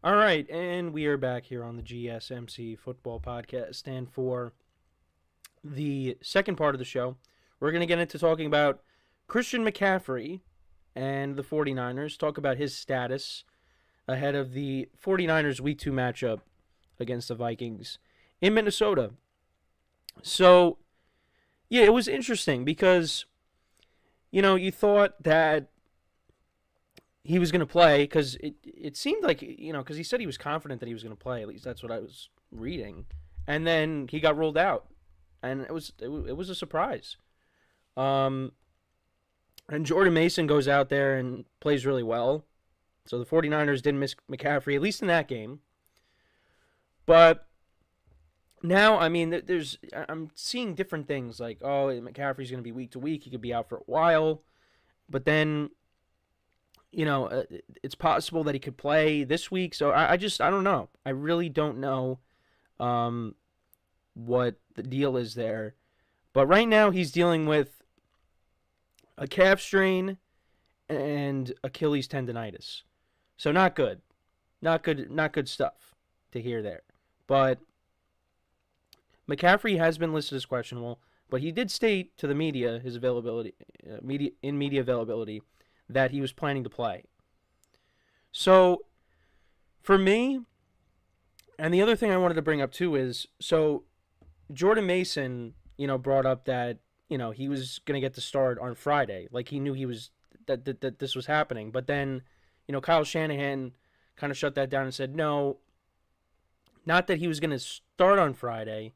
All right, and we are back here on the GSMC Football Podcast. And for the second part of the show, we're going to get into talking about Christian McCaffrey and the 49ers, talk about his status ahead of the 49ers Week 2 matchup against the Vikings in Minnesota. So, yeah, it was interesting because, you thought that he was going to play because it seemed like, because he said he was confident that he was going to play. At least that's what I was reading. And then he got ruled out. And it was a surprise. And Jordan Mason goes out there and plays really well. So the 49ers didn't miss McCaffrey, at least in that game. But now, I'm seeing different things. Like, McCaffrey's going to be week to week. He could be out for a while. But then, it's possible that he could play this week. So I don't know. I really don't know what the deal is there. But right now he's dealing with a calf strain and Achilles tendinitis. So not good. Not good stuff to hear there. But McCaffrey has been listed as questionable, but he did state to the media his availability, media availability, that he was planning to play. So, for me, and the other thing I wanted to bring up too is, so Jordan Mason, brought up that, he was going to get the start on Friday. Like, he knew that this was happening. But then, Kyle Shanahan kind of shut that down and said, no, not that he was going to start on Friday.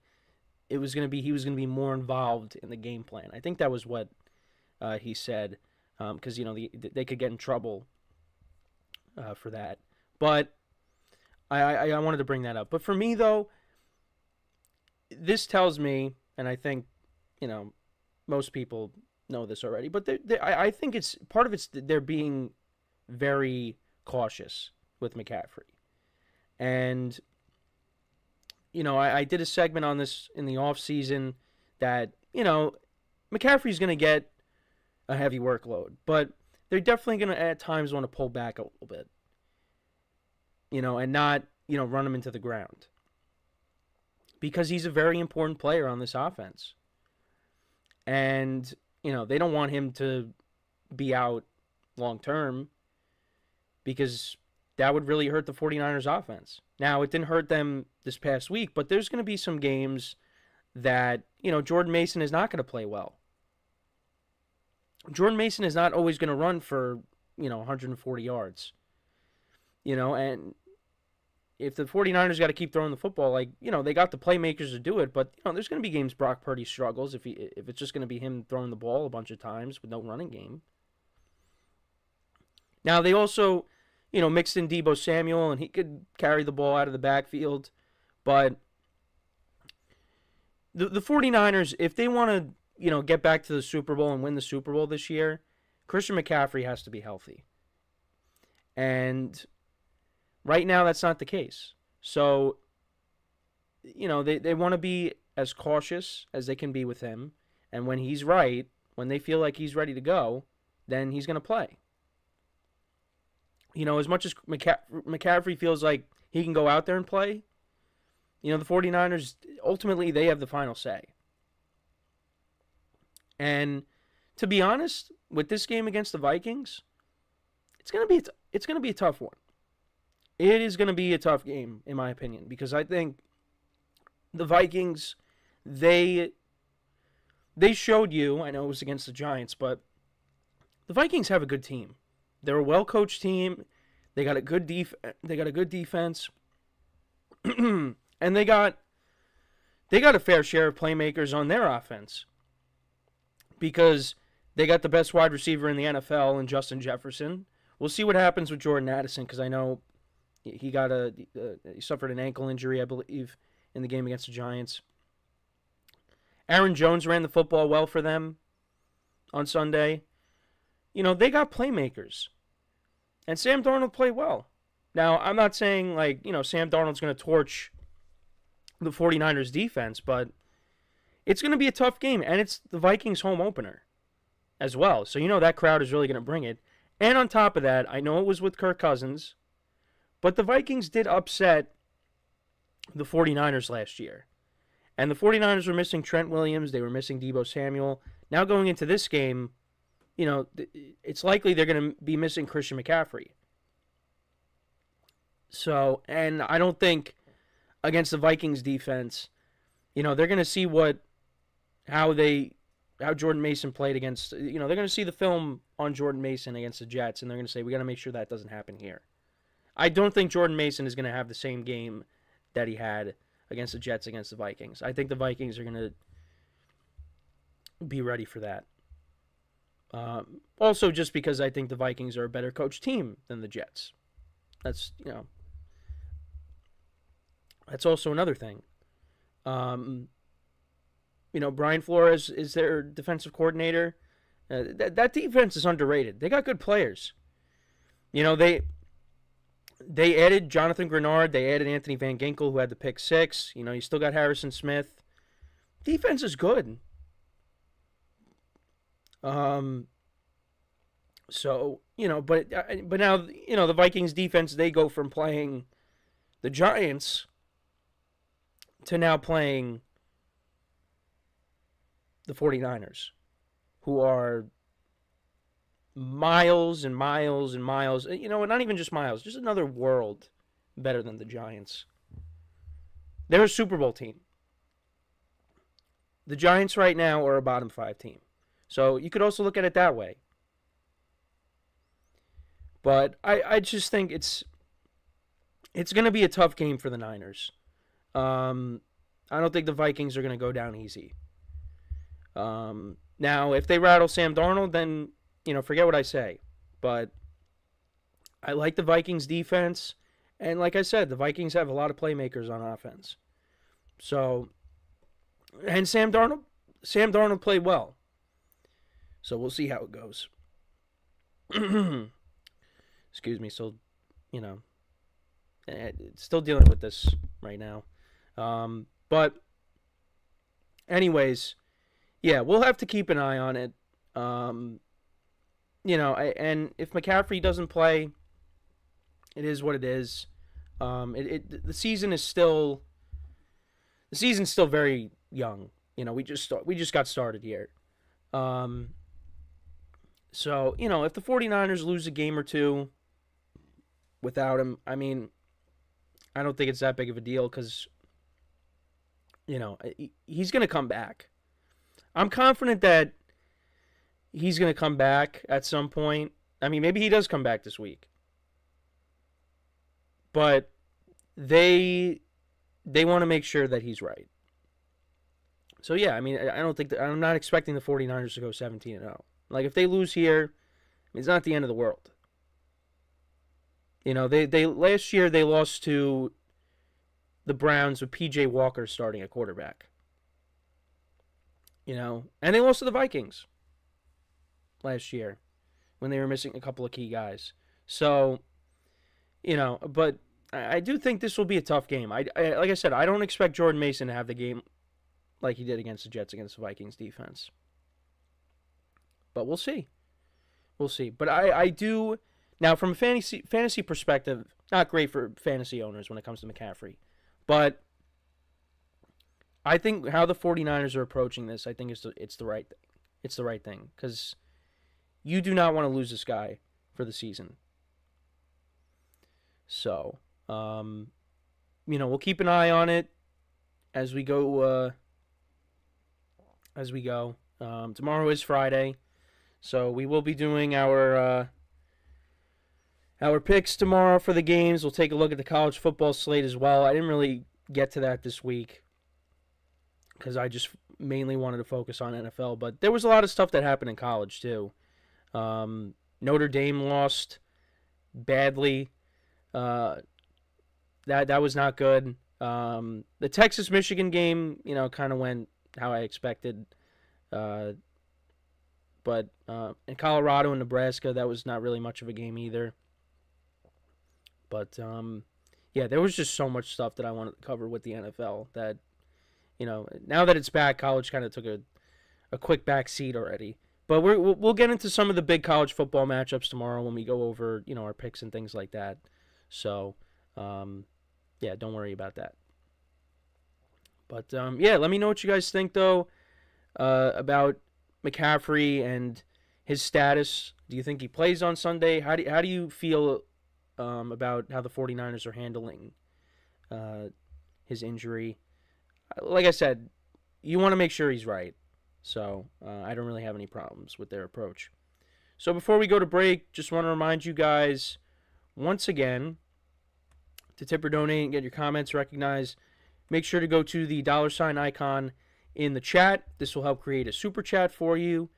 He was going to be more involved in the game plan. I think that was what he said. Because, they could get in trouble for that. But I wanted to bring that up. But for me, though, this tells me, and I think, most people know this already, but I think it's part of it's they're being very cautious with McCaffrey. And, I did a segment on this in the offseason that, McCaffrey's going to get a heavy workload, but they're definitely going to at times want to pull back a little bit, and not, run him into the ground, because he's a very important player on this offense. And, they don't want him to be out long term, because that would really hurt the 49ers offense. Now, it didn't hurt them this past week, but there's going to be some games that, Jordan Mason is not going to play well. Jordan Mason is not always going to run for, 140 yards. And if the 49ers got to keep throwing the football, they got the playmakers to do it, but, there's going to be games Brock Purdy struggles if it's just going to be him throwing the ball a bunch of times with no running game. Now, they also, mixed in Deebo Samuel, and he could carry the ball out of the backfield, but the 49ers, if they want to, get back to the Super Bowl and win the Super Bowl this year, Christian McCaffrey has to be healthy. And right now, that's not the case. So, they want to be as cautious as they can be with him. And when he's right, when they feel like he's ready to go, then he's going to play. As much as McCaffrey feels like he can go out there and play, the 49ers, ultimately, they have the final say. And to be honest, with this game against the Vikings, it's going to be a tough one. It is going to be a tough game, in my opinion, because I think the Vikings, they showed you, I know it was against the Giants, but the Vikings have a good team. They're a well-coached team. They got a good defense. And they got a fair share of playmakers on their offense, because they got the best wide receiver in the NFL in Justin Jefferson. We'll see what happens with Jordan Addison, because I know he suffered an ankle injury, I believe, in the game against the Giants. Aaron Jones ran the football well for them on Sunday. They got playmakers. And Sam Darnold played well. Now, I'm not saying, Sam Darnold's going to torch the 49ers defense, but it's going to be a tough game, and it's the Vikings' home opener as well. So, that crowd is really going to bring it. And on top of that, I know it was with Kirk Cousins, But the Vikings did upset the 49ers last year. And the 49ers were missing Trent Williams. They were missing Deebo Samuel. Now going into this game, it's likely they're going to be missing Christian McCaffrey. So, and I don't think against the Vikings defense, they're going to see how Jordan Mason played against, they're going to see the film on Jordan Mason against the Jets, and they're going to say, we got to make sure that doesn't happen here. I don't think Jordan Mason is going to have the same game that he had against the Jets against the Vikings. I think the Vikings are going to be ready for that. Also, just because I think the Vikings are a better coached team than the Jets. That's also another thing. Brian Flores is their defensive coordinator. That defense is underrated. They got good players. They added Jonathan Grenard. They added Anthony Van Ginkel, who had the pick 6. You still got Harrison Smith. Defense is good. So, but now, the Vikings defense, they go from playing the Giants to now playing the 49ers, who are miles and miles and miles, not even just miles, just another world better than the Giants. They're a Super Bowl team. The Giants right now are a bottom 5 team. So you could also look at it that way. But I just think it's going to be a tough game for the Niners. I don't think the Vikings are going to go down easy. Now, if they rattle Sam Darnold, then, forget what I say. But I like the Vikings defense. And like I said, the Vikings have a lot of playmakers on offense. So, and Sam Darnold played well. So we'll see how it goes. Excuse me. So, still dealing with this right now. But anyways, yeah, we'll have to keep an eye on it. And if McCaffrey doesn't play, it is what it is. The season's still very young. We just got started here. So, if the 49ers lose a game or two without him, I mean, I don't think it's that big of a deal because, he's going to come back. I'm confident that he's going to come back at some point. I mean, maybe he does come back this week. But they want to make sure that he's right. So, yeah, I mean, I'm not expecting the 49ers to go 17-0. Like, if they lose here, it's not the end of the world. They last year they lost to the Browns with P.J. Walker starting at quarterback. And they lost to the Vikings last year when they were missing a couple of key guys. So, but I do think this will be a tough game. I like I said, I don't expect Jordan Mason to have the game like he did against the Jets against the Vikings defense. But we'll see. We'll see. But I do, now from a fantasy perspective, not great for fantasy owners when it comes to McCaffrey. But I think how the 49ers are approaching this, I think it's the right thing. It's the right thing. Because you do not want to lose this guy for the season. So, we'll keep an eye on it as we go. Tomorrow is Friday. So we will be doing our picks tomorrow for the games. We'll take a look at the college football slate as well. I didn't really get to that this week because I just mainly wanted to focus on NFL. But there was a lot of stuff that happened in college too. Notre Dame lost badly. That was not good. The Texas-Michigan game, kind of went how I expected. But in Colorado and Nebraska, that was not really much of a game either. But, yeah, there was just so much stuff that I wanted to cover with the NFL that, now that it's back, college kind of took a quick back seat already. But we'll get into some of the big college football matchups tomorrow when we go over, our picks and things like that. So, Yeah, don't worry about that. But yeah, let me know what you guys think though about McCaffrey and his status. Do you think he plays on Sunday? How do you feel about how the 49ers are handling his injury? Like I said, you want to make sure he's right. So I don't really have any problems with their approach. So before we go to break, just want to remind you guys once again to tip or donate and get your comments recognized. Make sure to go to the $ icon in the chat. This will help create a super chat for you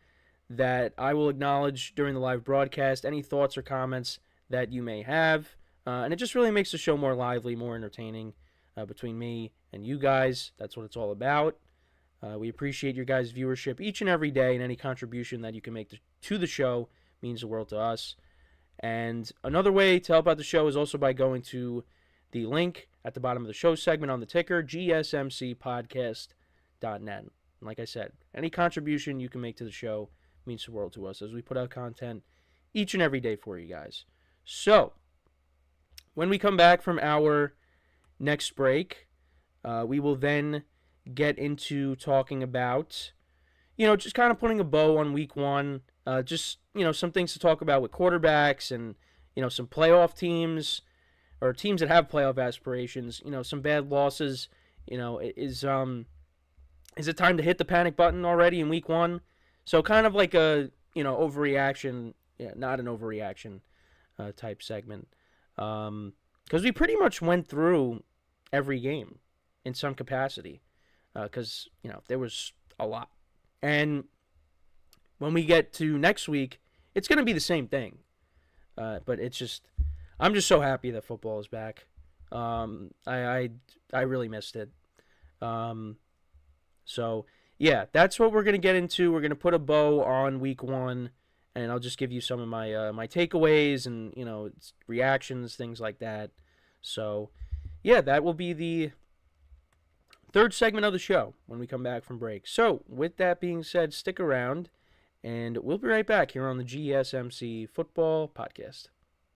that I will acknowledge during the live broadcast. Any thoughts or comments that you may have. And it just really makes the show more lively, more entertaining between me and you guys. That's what it's all about. We appreciate your guys' viewership each and every day, and any contribution that you can make to the show means the world to us. And another way to help out the show is also by going to the link at the bottom of the show segment on the ticker, GSMCPodcast.net. And like I said, any contribution you can make to the show means the world to us as we put out content each and every day for you guys. So, when we come back from our next break, we will then get into talking about, just kind of putting a bow on week one. Just, some things to talk about with quarterbacks and, some playoff teams or teams that have playoff aspirations, some bad losses. Is it time to hit the panic button already in week one? So kind of like a, overreaction, not an overreaction type segment. Because we pretty much went through every game in some capacity. Because, there was a lot. And when we get to next week, it's going to be the same thing. But I'm just so happy that football is back. I really missed it. So, yeah, that's what we're going to get into. We're going to put a bow on week one, and I'll just give you some of my my takeaways and, reactions, things like that. So, yeah, that will be the third segment of the show when we come back from break. So, with that being said, stick around, and we'll be right back here on the GSMC Football Podcast.